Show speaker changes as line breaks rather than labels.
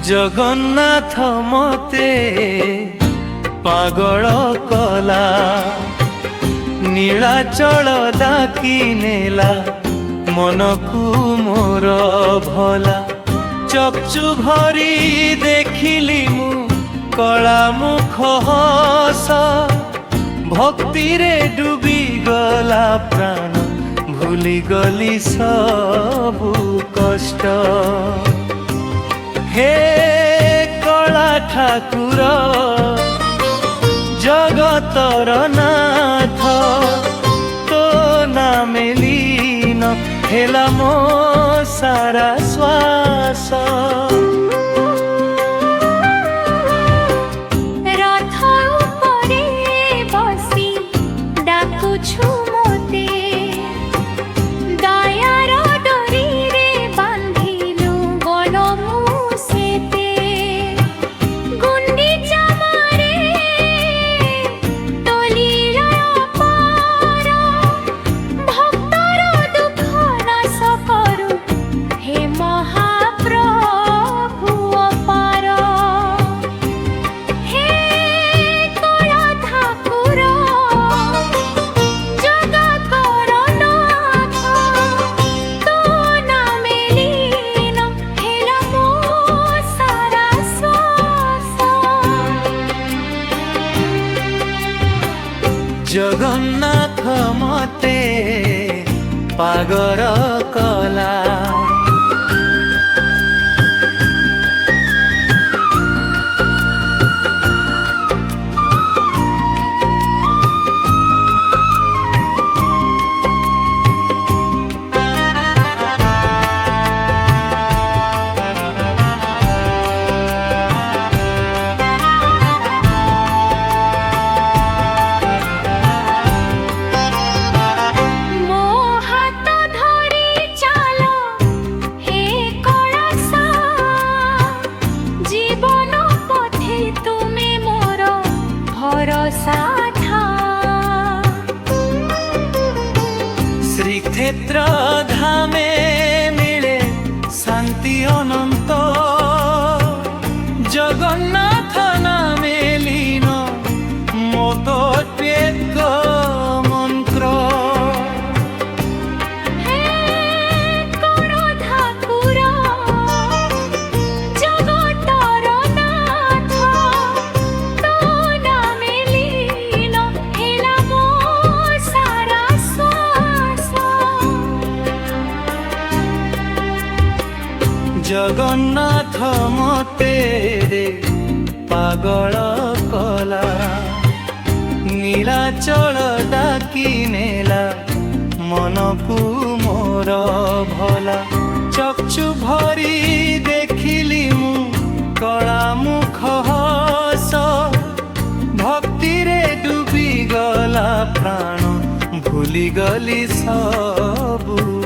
जगन्नाथ मते पागल कला नीलाचल डाकी नेला मनकू मोर भला चक्षु भरी देखिली मु कला मुख हस भक्ति रे डूबी गला प्राण भूली गली सबु कष्ट हे कला ठाकुर जगतर नाथ तो नामे लीन हेला मो सारा श्वास जगन्नाथ मते पागर कला श्रीक्षेत्र धामे मिले शांति अनंत जगन्नाथ नामे लीन मोतोत्वेग मंत्र जगन्नाथ मते पागल कला नीलाचल डाकी नेला मनकू मोर भला चक्षु भरी देखिली मु कला मुख हस भक्ति रे डूबी गला प्राण भूली गली सबु